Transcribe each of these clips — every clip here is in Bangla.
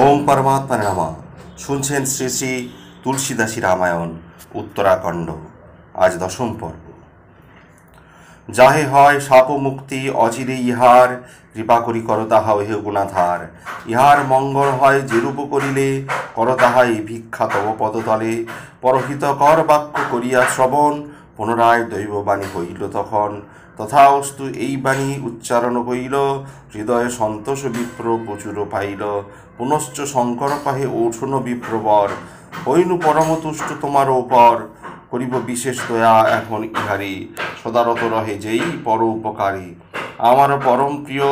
ওম পরমাত্মা নমঃ। শুনছেন শ্রী শ্রী তুলসীদাসী রামায়ণ উত্তরাখণ্ড। আজ দশম পর্ব। যাহে হয় সাপ মুক্তি অচিরে ইহার, কৃপা করি কর তাহা ওহে গুণাধার। ইহার মঙ্গল হয় যেরূপ করিলে, কর তাহাই ভিক্ষা তব পদতলে। পরহিতকর বাক্য করিয়া শ্রবণ, পুনরায় দৈববাণী হইল তখন। তথাস্তু এই বাণী উচ্চারণ কইল, হৃদয়ে সন্তোষ বিপ্র প্রচুর পাইল। পুনশ্চ শঙ্কর কহে ওঠুন বিপ্রবর, হইনু পরমতুষ্ট তোমার ওপর। করিব বিশেষ দয়া এখন ইহারি, সদারত রহে যেই পর উপকারী। আমার পরম প্রিয়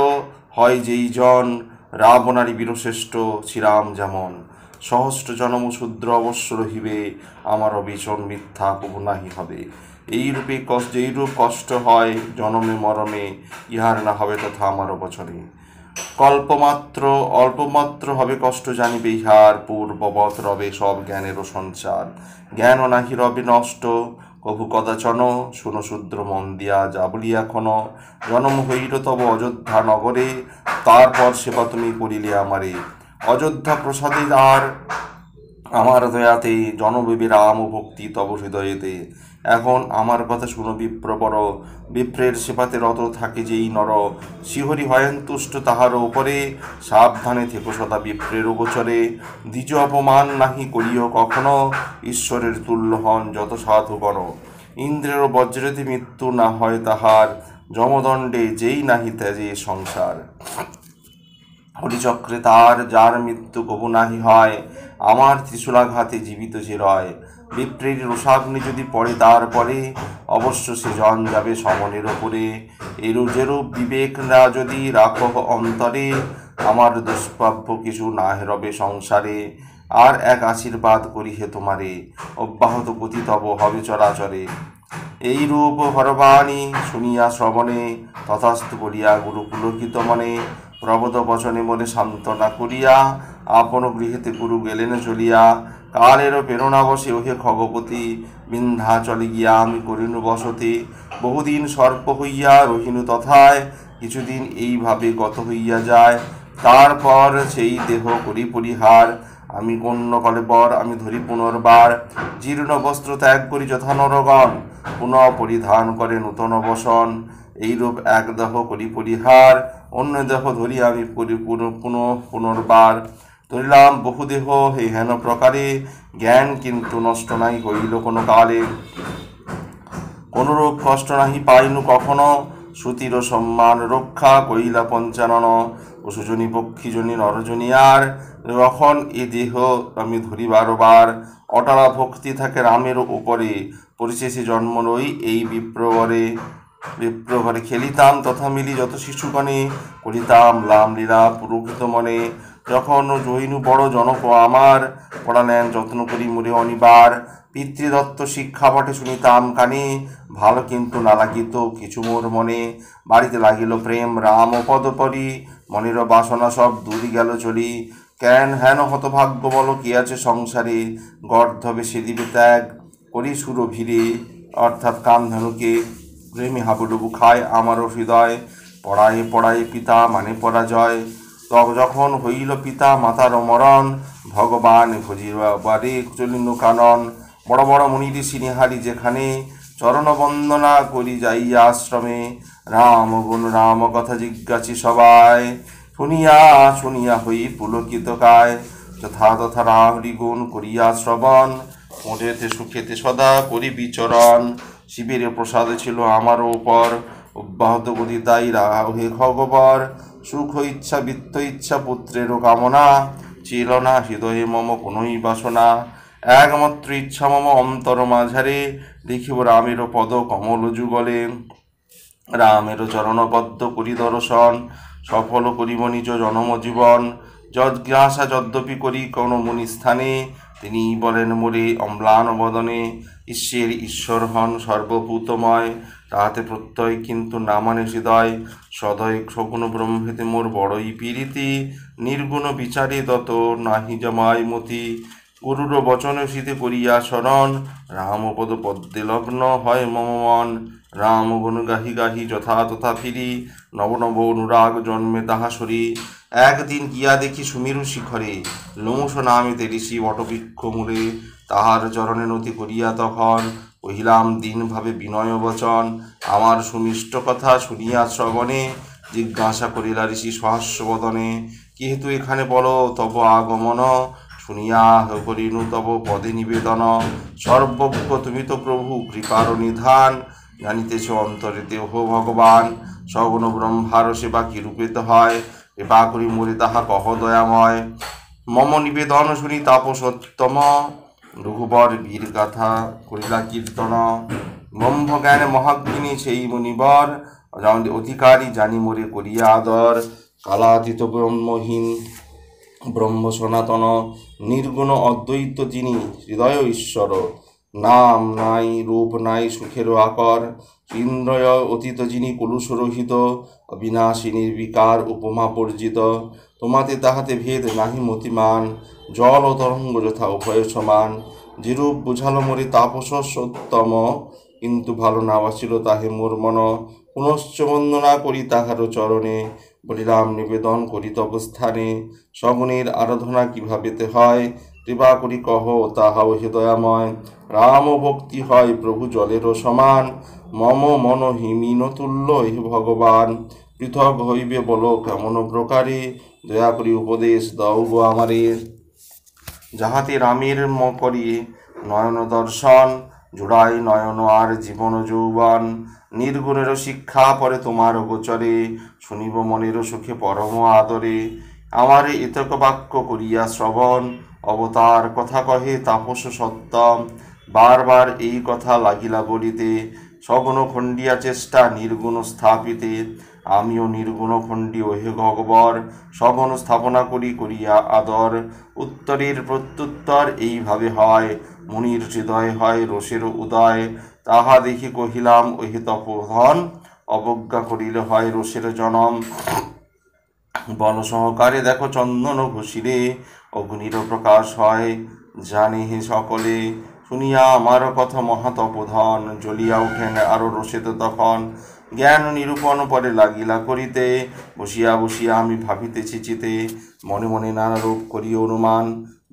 হয় যেই জন, রাবণারী বীরশ্রেষ্ঠ শ্রীরাম যেমন। সহস্র জনম শূদ্র অবশ্য রহিবে, আমার বিচন মিথ্যা কবু নাহি হবে। এইরূপে যেইরূপ কষ্ট হয় জনমে মরমে, ইহার না হবে তথা আমার বচনে। কল্পমাত্র অল্পমাত্র হবে কষ্ট জানিবে ইহার, পূর্ববৎ রবে সব জ্ঞানেরও সঞ্চার। জ্ঞান নাহি রবে নষ্ট কভু কদাচন, শুনো শূদ্র মন দিয়া যা বলি এখন। জনম হইল তব অযোধ্যা নগরে, তারপর সেবা তুমি করিলে আমারে। অযোধ্যা প্রসাদে আর আমার দয়াতে, জনবিবে রাম ভক্তি তব হৃদয়েতে। এখন আমার কথা শুনো বিপ্রবর, বিপ্রের সেবাতে রত থাকে যেই নর। শিহরি হয়েন তুষ্ট তাহার উপরে, সাবধানে থেকো সদা বিপ্রের গোচরে। দ্বিজ অপমান নাহি করিও কখনো, ঈশ্বরের তুল্য হন যত সাধুগণ। ইন্দ্রের বজ্রেতে মৃত্যু না হয় তাহার, যমদণ্ডে যেই নাহি ত্যাজে সংসার। হরিচক্রে তার যার মৃত্যু কবু নাহি হয়, আমার ত্রিশূলাঘাতে জীবিত যে রয়। বিপ্রের রোষাগ্নি যদি পড়ে তার পরে, অবশ্য সে জন যাবে সমনের ওপরে। যেরূপ বিবেক না যদি রাখো অন্তরে, আমার দুষ্প্রাপ্য কিছু না রবে সংসারে। আর এক আশীর্বাদ করি হে তোমারে, অব্যাহত গতি তব হবে চরাচরে। এই রূপ হরবাণী শুনিয়া শ্রবণে, তথাস্তু বলিয়া গুরু পুলকিত মনে। প্রবোধ বচনে মনে সান্ত্বনা করিয়া, আপন গৃহেতে গুরু গেলেন চলিয়া। কালেরও প্রেরণা বসে ওহে খগপতি, বিন্ধ্যাচলে গিয়া আমি করিনু বসতি। বহুদিন সর্প হইয়া রহিনু তথায়, কিছুদিন এইভাবে গত হইয়া যায়। তারপর সেই দেহ করি পরিহার, আমি কন্য কলেবর আমি ধরি পুনর্বার। জীর্ণ বস্ত্র ত্যাগ করি যথা নরগণ, পুনঃ পরিধান করে নূতন বসন। এইরূপ এক দেহ করি পরিহার, অন্য দেহ ধরি আমি পুনর্বার। ধরিলাম বহুদেহ হে হেন প্রকারে, জ্ঞান কিন্তু নষ্ট নাই হইল কোনো কালে। কোনরূপ কষ্ট নাহি পাইনু কখনো, শ্রুতির সম্মান রক্ষা কইলা পঞ্চানন। পশুজনী পক্ষীজনী নরজনী আর, যখন এ দেহ আমি ধরি বারবার। অটালা ভক্তি থাকে রামের উপরে, পরিশেষে জন্ম লই এই বিপ্রবরে। বিপ্রঘরে খেলিতাম তথা মিলি যত শিশুগণে, করিতাম লাম লীলা পুরোহিত মনে। যখন জৈনু বড় জনক আমার, পড়ালেন যত্ন করি মোরে অনিবার। পিতৃদত্ত শিক্ষা পাঠে শুনিতাম কানে, ভালো কিন্তু না লাগিত কিছু মোর মনে। বাড়িতে লাগিল প্রেম রাম ও পদপরি, মনের বাসনা সব দূরি গেল চলি। কেন হেন হতভাগ্য বলো কি আছে সংসারে, গর্ধবে সে দিবে ত্যাগ করি সুরভিরে। অর্থাৎ কামধেনুকে প্রেমী হাবুডুবু খায় আমারও হৃদয়। পড়ায়ে পড়ায়ে পিতা মানে পরাজয়। যখন হইল পিতা মাতার মরণ, ভগবান ভজিবারে চলিনু কানন। বড় বড় মুনি ঋষি নিহারি যেখানে, চরণ বন্দনা করি যাইয়া আশ্রমে। রাম গুণ রাম কথা জিজ্ঞাসি সবাই, শুনিয়া শুনিয়া হই পুলকিত কায়। যথা তথা হরি গুণ করিয়া শ্রবণ, মোদেতে সুখেতে সদা করি বিচরণ। শিবের প্রসাদ ছিল আমার উপর, অব্যাহত গতি তাই হে খগবর। সুখ ইচ্ছা বৃত্ত ইচ্ছা পুত্রেরও কামনা, ছিল না হৃদয়ে মম কোনই বাসনা। একমাত্র ইচ্ছা মম অন্তর মাঝারে, দেখিব রামের পদ কমল যুগলে। রামের চরণবদ্ধ করি দর্শন, সফল করিব নিজ জনম জীবন। যজ্ঞাসা যদ্যপি করি কোন মুনি স্থানে, তিনি বলেন মোরে অম্লান বদনে। ঈশ্বর হন সর্বভূতময়, তাহাতে প্রত্যয় কিন্তু না মানে হৃদয়। সদয় সগুণ ব্রহ্মেতে মোর বড়ই পীড়িতি, নির্গুণ বিচারে তত নাহি জমায় মতি। গরুর বচন শীতে করিয়া শরণ, রামপদ পদ্মে লগ্ন হয় মম মন। রাম গুণ গাহি গাহি যথা তথা ফিরি, নব নব অনুরাগ জন্মে তাহা সরি। একদিন গিয়া দেখি সুমেরু শিখরে, লোমস নামে ঋষি বটবৃক্ষ মূলে। তাহার চরণে নতি করিয়া তখন, কহিলাম দিন ভাবে বিনয় বচন। আমার সুমিষ্ট কথা শুনিয়া শ্রবণে, জিজ্ঞাসা করিলা ঋষি সহাস্য বদনে। কি হেতু এখানে বলো তব আগমন, শুনিয়া করিনু তব পদে নিবেদন। সর্বজ্ঞ তুমি তো প্রভু কৃপার নিধান, জানিতেছ অন্তরে দেহ ভগবান। সগুণ ব্রহ্মার সেবা কি রূপেতে হয়, কৃপা করি মোরে তাহা কহ দয়াময়। মম নিবেদন শুনি তাপসোত্তম, রঘুবর বীর গাথা করিলা কীর্তন। ব্রহ্মজ্ঞান মহাজ্ঞিনী সেই মুনিবর, অধিকারী জানি মোরে করিয়া আদর। কালাতীত ব্রহ্মহীন ব্রহ্ম সনাতন, নির্গুণ অদ্বৈত যিনি হৃদয় ঈশ্বর। নাম নাই রূপ নাই সুখেরও আকর, ইন্দ্রয় অতীত যিনি কলুষ রহিত। অবিনাশী নির্বিকার উপমা পর্জিত, তোমাতে তাহাতে ভেদ নাহি মতিমান। জল ও তরঙ্গ যথা উভয় সমান, যেরূপ বুঝালো মোরে তাপস সত্তম। কিন্তু ভালো না বাসিল তাহে মোর মন, পুনশ্চ বন্দনা করি তাহারও চরণে। বলিলাম নিবেদন করি তব স্থানে, সগুণের আরাধনা কিভাবেতে হয়, কৃপা করি কহ তাহাও হে দয়াময়। রাম ভক্তি হয় প্রভু জলেরও সমান, মম মন হিমিন তুল্য হে ভগবান। পৃথক হইবে বলো কেমন প্রকারে, দয়া করি উপদেশ দাও গো আমারে। যাহাতে রামের করি নয়ন দর্শন, জোড়াই নয়ন আর জীবন যৌবন। নির্গুণের শিক্ষা পরে তোমার গোচরে, শুনিব মনের সুখে পরম আদরে। আমার এতক বাক্য করিয়া শ্রবণ, অবতার কথা কহে তাপস সত্তম। বারবার এই কথা লাগিলা বলিতে, সগুণ খণ্ডিয়া চেষ্টা নির্গুণ স্থাপিতে। আমিও নির্গুণ খণ্ডী ওহে ভগবর, সগুণ স্থাপনা করি করিয়া আদর। উত্তরের প্রত্যুত্তর এইভাবে হয়, মুনির হৃদয় হয় রোষের উদয়। তাহা দেখি কহিলাম ওহে তপোধন, অবজ্ঞা করিলে হয় রোষের জনম। বল সহকারে দেখো চন্দন ঘষিলে, অগ্নির প্রকাশ হয় জানে হে সকলে। শুনিয়া আমার কথা মহাতপোধন, জ্বলিয়া উঠেন আরো রোষেতে তখন। জ্ঞান নিরূপণ পরে লাগিলা করিতে, বসিয়া বসিয়া আমি ভাবিতেছি চিতে। মনে মনে নানা রূপ করি অনুমান,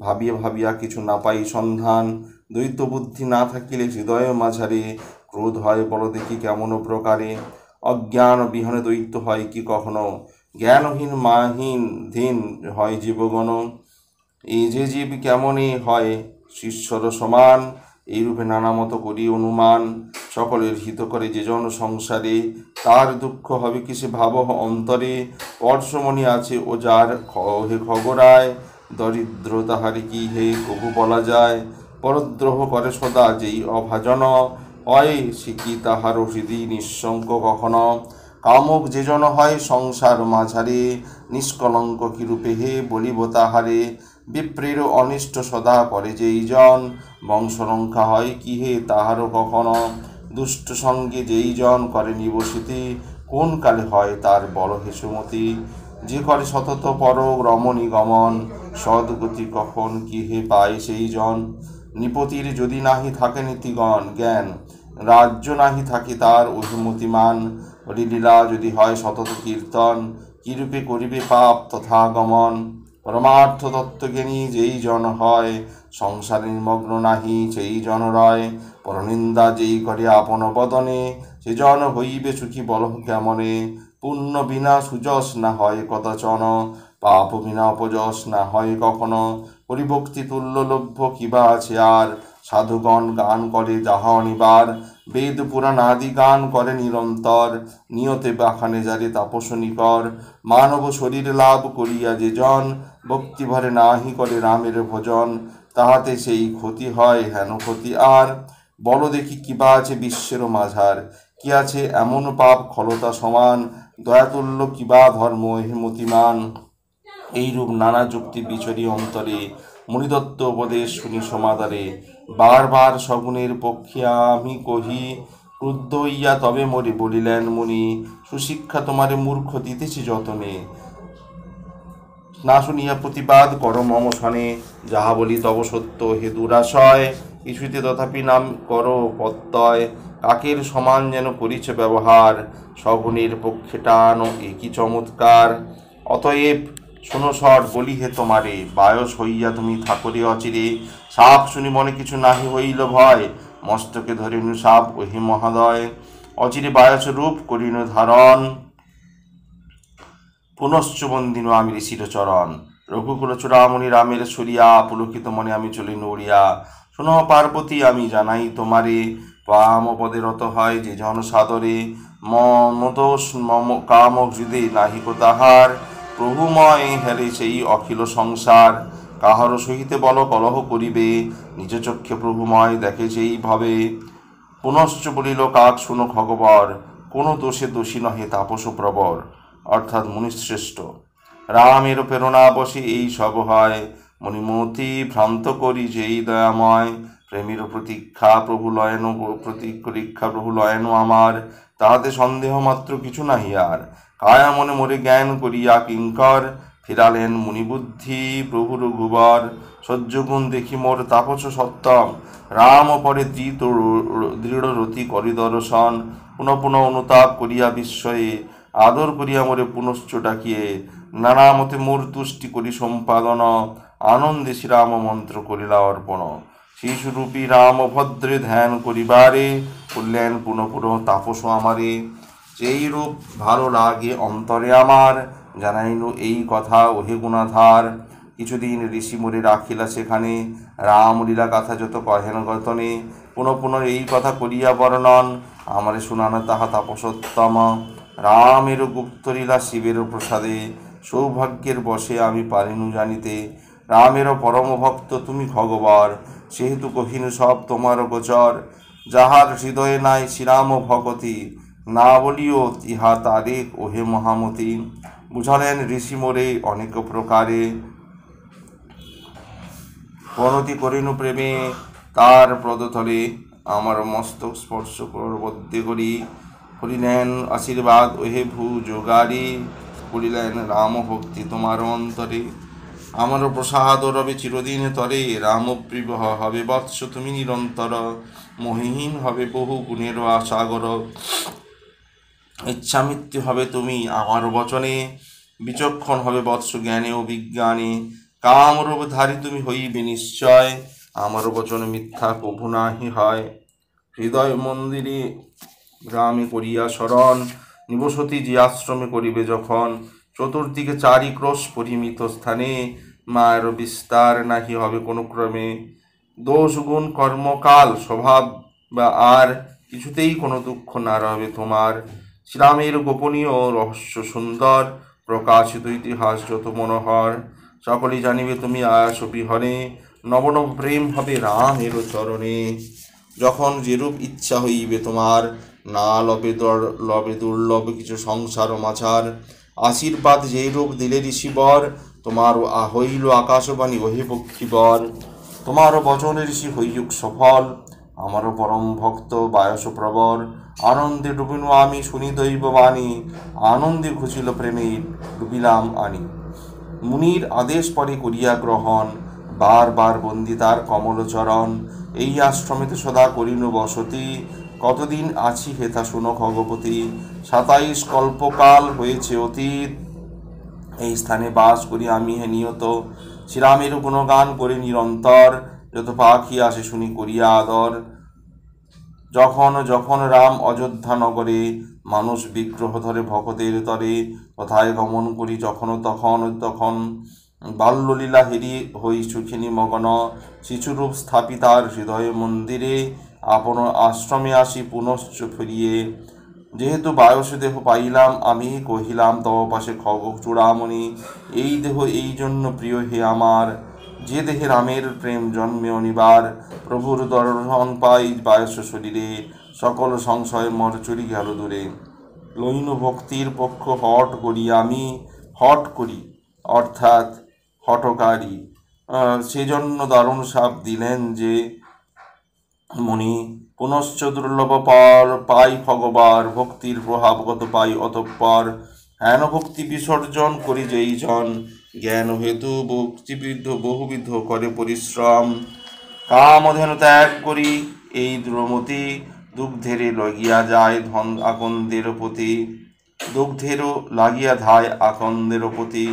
ভাবিয়া ভাবিয়া কিছু না পাই সন্ধান। দ্বৈত বুদ্ধি না থাকিলে হৃদয় মাঝারে, ক্রোধ হয় বল দেখি কেমন প্রকারে। অজ্ঞান বিহনে দ্বৈত হয় কি কখনো, জ্ঞানহীন মাহীন ধীন হয় জীবগণ। এই যে জীব কেমনই হয় ঈশ্বর সমান, এইরূপে নানা মতো করি অনুমান। সকলের হিত করে যে জন সংসারে, তার দুঃখ হবে কিসে ভাব অন্তরে। পরশমণি আছে ও যার হে খগরায়, দরিদ্র তাহারে কি হে কবু বলা যায়। পরদ্রোহ করে সদা যেই অভাজন, হয় সে কি তাহার হৃদি নিঃশঙ্ক কখনো। কামুক যে জন হয় সংসার মাঝারে, নিষ্কলঙ্ক কিরূপে হে বলিব তাহারে। বিপ্রের অনিষ্ট সদা করে যেই জন, বংশরক্ষা হয় কি হে তাহারও কখনো। দুষ্ট সঙ্গে যেই জন করে নিবসিতি, কোন কালে হয় তার বড় হে সুমতি। যে করে সতত পর রমণী গমন, সদ্গতি কখন কি হে পায় সেই জন। নিপতির যদি নাহি থাকে নীতিগণ জ্ঞান, রাজ্য নাহি থাকে তার অভিমতিমান। হরিলীলা যদি হয় সতত কীর্তন, কিরূপে করিবে পাপ তথা গমন। পরমার্থ তত্ত্বজ্ঞানী যেই জন হয়, সংসারে নিমগ্ন নাহি সেই জন রয়। পরনিন্দা যেই করে আপন বদনে, সে জন হইবে সুখী বলহ কেমনে। পুণ্য বিনা সুযশ না হয় কদাচন, পাপ বিনা অপযশ না হয় কখনো। হরিভক্তি তুল্য লভ্য কিবা আছে আর, সাধুগণ গান করে যাহা অনিবার। বেদ পুরাণ আদি গান করে নিরন্তর, নিয়তে বাখানে যারে তাপসনিকর। মানব শরীর লাভ করিয়া যে জন, ভক্তিভরে নাহি করে রামের ভজন। তাহাতে সেই ক্ষতি হয় হেন ক্ষতি আর, বল দেখি কিবা আছে বিশ্বের মাঝার। কি আছে এমন পাপ খলতা সমান, দয়াতুল্য কিবা ধর্ম হে মতিমান। এইরূপ নানা যুক্তি বিচরি অন্তরে, মুনিদত্ত উপদেশ শুনি সমাদরে। বারবার সগুণের পক্ষে আমি কহি, ক্রুদ্ধ হইয়া তবে মরি বলিলেন মুনি। সুশিক্ষা তোমারে মূর্খ দিতেছি যতনে, না শুনিয়া প্রতিবাদ কর মম সনে, যাহা বলি তব সত্য হে দুরাশয়, কিছুতে তথাপি নাম করো প্রত্যয়, কাকের সমান যেন করিছে ব্যবহার, সগুণের পক্ষে টান একই চমৎকার। অতএব শোনো সর বলি হে তোমারে, বায়স হইয়া তুমি থাকরে অচিরে, সাপ শুনি মনে কিছু নাহি হইল ভয়, মস্তকে ধরিনু সাপ ওহে মহাদয়, অচিরে বায়স রূপ করিনু ধারণ, পুনশ্চ বন্দিন আমি ঋষির চরণ, রঘুকুল চূড়ামণি রামের সরিয়া, পুলকিত মনে আমি চলি নড়িয়া, শোনো পার্বতী আমি জানাই তোমারে, পাম পদে রত হয় যে জন সাদরে, মমদোষ মম কাম হৃদে নাহিক তাহার, প্রভুময় হেরে সেই অখিল সংসার, কাহার সহিতে বল কলহ করিবে, নিজ চক্ষে প্রভুময় দেখে সেই ভাবে, পুনশ্চ বলিল কাক শুনো খগবর, কোনো দোষে দোষী নহে তাপস প্রবর, অর্থাৎ মুনিশ্রেষ্ঠ, রামের প্রেরণা বসে এই সব হয়, মণিমতি ভ্রান্ত করি যেই দয়াময়, প্রেমের প্রতীক্ষা প্রভু লয়েন আমার, তাহাতে সন্দেহ মাত্র কিছু নাহি আর, কায়া মনে মোরে জ্ঞান করিয়া কিঙ্কর, ফিরালেন মুনিবুদ্ধি প্রভু রঘুবর, সহ্যগুণ দেখি মোর তাপস সত্তম, রাম পরে দৃঢ় রতি করি দর্শন, পুনঃ পুনঃ অনুতাপ করিয়া বিস্ময়ে, আদর করিয়া মোরে পুনশ্চ ডাকিয়ে, নানা মতে মোর তুষ্টি করি সম্পাদন, আনন্দে শ্রীরাম মন্ত্র করিলা অর্পণ, শিশুরূপী রাম ভদ্রে ধ্যান করিবারে, করলেন পুনঃ পুনঃ তাপস আমারে, যেই রূপ ভালো লাগে অন্তরে আমার, জানাইনু এই কথা ওহে গুণাধার, কিছুদিন ঋষি মোরে রাখিলা সেখানে, রামলীলা কথা যত কহেন গতনে, পুনঃ পুনঃ এই কথা করিয়া বর্ণন, আমারে শুনানো তাহা তাপসোত্তম, রামের গুপ্তলীলা শিবের প্রসাদে, সৌভাগ্যের বশে আমি পারিনু জানিতে, রামেরও পরম ভক্ত তুমি খগবর, সেহেতু কহিনু সব তোমার গোচর, যাহার হৃদয়ে নাই শ্রীরাম ভগতি, না বলিও ইহা তারে ওহে মহামতি, বুঝালেন ঋষি মোরে অনেক প্রকারে, প্রণতি করিনু প্রেমে তার পদতলে, আমার মস্তক স্পর্শ করবদ্দে করি, করিলেন আশীর্বাদ ওহে ভূ যোগারি, করিলেন রাম ভক্তি তোমার অন্তরে, আমার প্রসাদ রবে চিরদিন তরে, রামপ্রিয় হবে বৎস তুমি নিরন্তর, মহিহীন হবে বহু গুণের সাগর, ইচ্ছামৃত্যু হবে তুমি আমার বচনে, বিচক্ষণ হবে বৎস জ্ঞানে ও বিজ্ঞানে, কামরূপধারী তুমি হইবে নিশ্চয়, আমার বচন মিথ্যা কভু নাহি হয়, হৃদয় মন্দিরে গ্রামে করিয়া শরণ, নিবসতি যে আশ্রমে করিবে যখন, চতুর্দিকে চারি ক্রোশ পরিমিত স্থানে, মায়ের বিস্তার নাহি হবে কোনো ক্রমে, দোষ গুণ কর্মকাল স্বভাব বা আর কিছুতেই কোনো দুঃখ না রবে তোমার, শ্রীরামের গোপনীয় রহস্য সুন্দর, প্রকাশিত ইতিহাস যত মনোহর, সকলেই জানিবে তুমি আয়াস বিহনে, নব নব প্রেম হবে রামের চরণে, যখন যেরূপ ইচ্ছা হইবে তোমার, না লবে দুর্লভ কিছু সংসার মাঝার, আশীর্বাদ যেই রূপ দিলে ঋষিবর, তোমার হইল আকাশবাণী ওহে পক্ষীবর, তোমারও বচন ঋষি হইযুক সফল, আমারও পরম ভক্ত বায়স প্রবর, আনন্দে ডুবিনু আমি শুনি দৈব বাণী, আনন্দে ঘুচিল প্রেমে ডুবিলাম আনি, মুনির আদেশ পরে করিয়া গ্রহণ, বার বার বন্দি তার কমল চরণ, এই আশ্রমেতে সদা করিনু বসতি, কতদিন আছি হেথা শুনো খগপতি, 27 কল্পকাল হয়েছে অতীত, এই স্থানে বাস করি আমি হে নিয়ত, শ্রীরামের গুণগান করি নিরন্তর, যত পাখি আসে শুনি করিয়া আদর, যখন যখন রাম অযোধ্যা নগরে, মানুষ বিগ্রহ ধরে ভকতের তরে, কোথায় গমন করি যখন তখন তখন, বাল্যলীলা হেরি হই সুখিনী মগন, শিশুরূপ স্থাপিতার হৃদয় মন্দিরে, আপন আশ্রমে আসি পুনশ্চ ফিরিয়ে, যেহেতু বায়স দেহ পাইলাম আমি, কহিলাম তব পাশে খগ চূড়ামণি, এই দেহ এই জন্য প্রিয় হে আমার, যে দেহে রামের প্রেম জন্মে অনিবার, প্রভুর দর্শন পাই বায়স শরীরে, সকল সংশয় মর চুরি গেল দূরে, লইন ভক্তির পক্ষ হট করি আমি, হট করি অর্থাৎ হটকারী, সেজন্য দারুণ শাপ দিলেন যে মুনি, পুনশ্চ দুর্লভ পর পাই খগবার, ভক্তির প্রভাবগত পাই অতঃপর, হেন ভক্তি বিসর্জন করি যেই জন, জ্ঞান হেতু ভক্তিবিদ্ধ বহুবিধ করে পরিশ্রম। কামধেনু ত্যাগ করি এই দ্রমতি, দুগ্ধেরে লাগিয়া যায় ধন আকন্দের প্রতি। দুগ্ধেরও লাগিয়া ধায় আকন্দের প্রতি,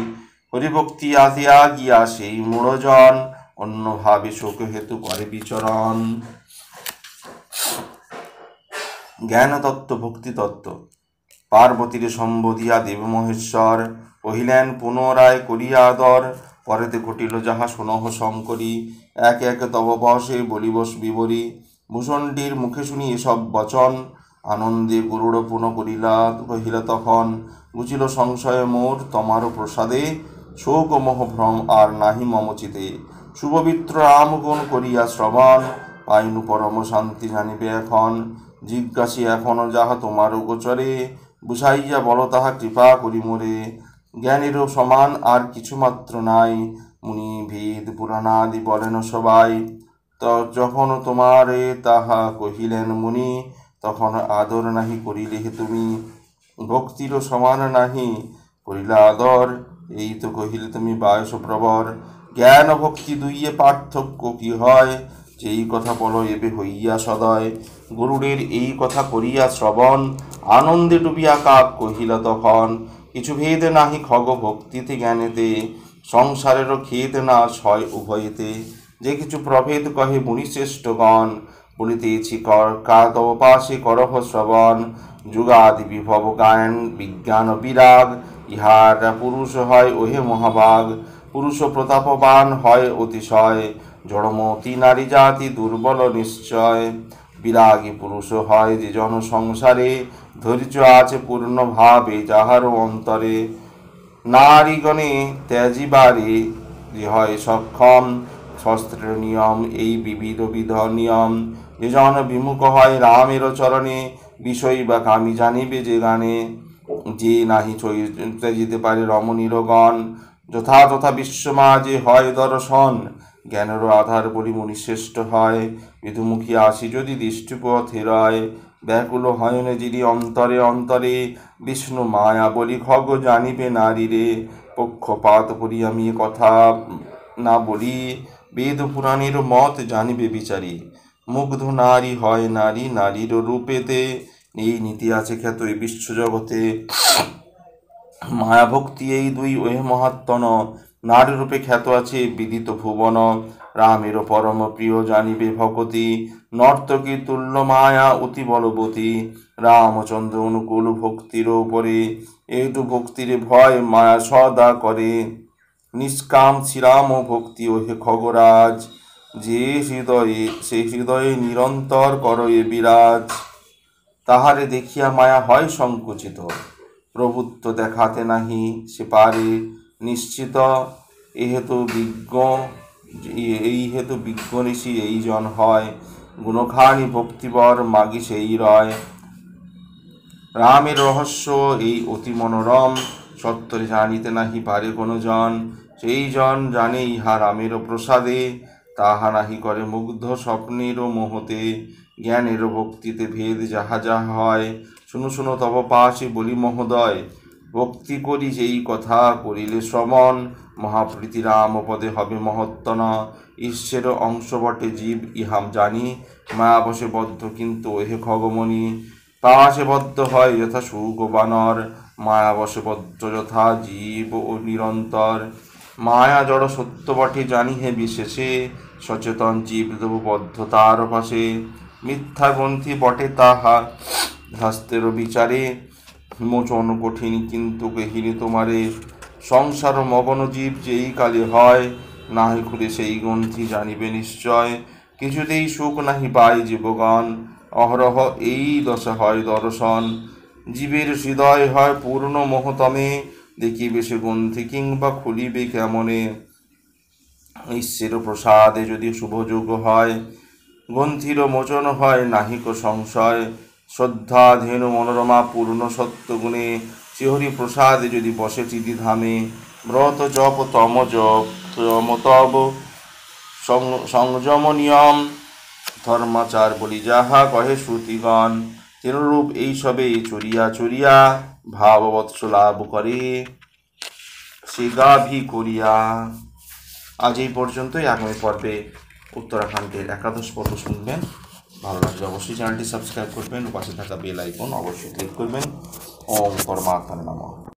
হরিভক্তি আসিয়া গিয়া সেই মূঢ়জন, অন্যভাবে শোক হেতু করে বিচরণ। জ্ঞানতত্ত্ব ভক্তিতত্ত্ব। পার্বতীর সম্বোধিয়া দেব মহেশ্বর, কহিলেন পুনরায় করিয়া আদর। পরেতে ঘটিল যাহা শোনহ শঙ্করী, এক এক তব বসে বলিবস বিবরী। ভূষণটির মুখে শুনি এসব বচন, আনন্দে গরুড় পুন কহিলা তখন। বুঝিল সংশয় মোর তোমারও প্রসাদে, শোক মোহ ভ্রম আর নাহি মমচিতে। শুভবিত্র রামগুণ করিয়া শ্রবণ, পাইনু পরম শান্তি জানিবে এখন। জিজ্ঞাসী এখনো যাহা তোমার গোচরে, বুঝাইয়া বল তাহা কৃপা করি মোরে। জ্ঞানেরও সমান আর কিছুমাত্র নাই, মুনি ভেদ পুরাণাদি বলেন সবাই। যখন তোমারে তাহা কহিলেন মুনি, তখন আদর নাহি করিলে তুমি। ভক্তিরও সমান নাহি করিলা আদর, এই তো কহিলে তুমি বায়স প্রবর। জ্ঞান ভক্তি দুইয়ে পার্থক্য কি হয়, যেই কথা বলো এবে হইয়া সদয়। গরুড়ের এই কথা করিয়া শ্রবণ, আনন্দে ডুবিয়া কাক কহিলা তখন। কিছু ভেদ নাহি খগ ভক্তিতে জ্ঞানেতে, সংসারেরও খেদ না ছয় উভয়েতে। যে কিছু প্রভেদ কহে মুনিশ্রেষ্ঠগণ, বলিতেছি তব পাশে করহ শ্রবণ। যুগাদি বিভব গায়ন বিজ্ঞান বিরাগ, ইহারা পুরুষ হয় ওহে মহাভাগ। পুরুষ প্রতাপবান হয় অতিশয়, জড়মতি নারী জাতি দুর্বল নিশ্চয়। বিরাগী পুরুষ হয় যে জন সংসারে, ধৈর্য আছে পূর্ণ ভাবে যাহারও অন্তরে। নারীগণে ত্যাজিবারে যে হয় সক্ষম, শস্ত্রের নিয়ম এই বিবিধ বিধ নিয়ম। যে জন বিমুখ হয় রামের চরণে, বিষয় বা কামি জানিবে যে গানে। যে নাহি যেতে পারে রমণীর গণ, যথা তথা বিশ্বমাজে হয় দর্শন। জ্ঞানেরও আধার বলি মুনিশ্রেষ্ঠ হয়, বিধুমুখী আসি যদি দৃষ্টিপথে রয়। ব্যাকুল হয়নে যিনি অন্তরে অন্তরে, বিষ্ণু মায়া বলি খগ জানিবে নারীরে। পক্ষপাত করি আমি কথা না বলি, বেদ পুরাণের মত জানিবে বিচারি। মুগ্ধ নারী হয় নারী নারীর রূপেতে, এই নীতি আছে খ্যাত এই বিশ্বজগতে। মায়া ভক্তি এই দুই ওহে মহাত্মন, নারী রূপে খ্যাত আছে বিদিত ভুবন। রামের পরম প্রিয় জানিবে ভগতি, নর্তকী তুল্য মায়া অতি বলবতী। রামচন্দ্র অনুকূল ভক্তির উপরে, এইটু ভক্তির ভয় মায়া সদা করে। নিষ্কাম শ্রীরাম ভক্তি ওহে খগরাজ, যে হৃদয়ে সে হৃদয়ে নিরন্তর করয়ে বিরাজ। তাহারে দেখিয়া মায়া হয় সংকুচিত, প্রভুত্ব দেখাতে নাহি সে পারে নিশ্চিত। এই হেতু বিজ্ঞ ঋষি এই জন হয়, গুণখানি ভক্তিবর মাগি সেই রয়। রামের রহস্য এই অতি মনোরম, সত্তরে জানিতে নাহি পারে কোনো জন। সেই জন জানে ইহা রামের প্রসাদে, তাহা নাহি করে মুগ্ধ স্বপ্নেরও মোহতে। জ্ঞানেরও ভক্তিতে ভেদ যাহা যাহা হয়, শুনো শুনো তব পাশে বলি মহোদয়। ভক্তি করি যেই কথা করিলে শ্রবণ, মহাপ্রীতি রাম পদে হবে মহত্তন। ঈশ্বরের অংশ বটে জীব ইহাম জানি, মায়াবশে বদ্ধ কিন্তু ওহে খগমণি। পাশে বদ্ধ হয় যথা সুগ বানর, মায়াবশে বদ্ধ যথা জীব ও নিরন্তর। মায়া জড় সত্য বটে জানি হে বিশেষে, সচেতন জীব দেব বদ্ধ তার পাশে। মিথ্যা গ্রন্থি বটে তাহা শাস্ত্রের বিচারে, মোচন কঠিন কিন্তু কাহিনী তোমারে। সংসার মগন জীব যেই কালে হয়, নাহি খুলে সেই গ্রন্থি জানিবে নিশ্চয়। কিছুতেই সুখ নাহি পায় জীবগণ, অহরহ এই দশা হয় দর্শন। জীবের হৃদয় হয় পূর্ণ মোহতমে, দেখিবে সে গ্রন্থি কিংবা খুলিবে কেমনে। ঈশ্বর প্রসাদে যদি শুভযোগ হয়, গ্রন্থির মোচন হয় নাহিক সংশয়। শ্রদ্ধা ধেনু মনোরমা পূর্ণ সত্যগুণে, শ্রীহরি প্রসাদে যদি বসে চিদিধামে। ব্রত জপ তম তব সংযম নিয়ম, ধর্মাচার বলি যাহা কহে শ্রুতিগণ। তেনরূপ এই সবে চরিয়া চরিয়া, ভাববৎস লাভ করে। চেগাভি করিয়া। আজ এই পর্যন্তই। আগামী পর্বে উত্তরাখণ্ডের একাদশ পর্ব শুনবেন। ভালো লাগলে অবশ্যই চ্যানেলটি সাবস্ক্রাইব করবেন ও পাশে থাকা বেল আইকন অবশ্যই ক্লিক করবেন। ওম পরমাত্মা নমঃ।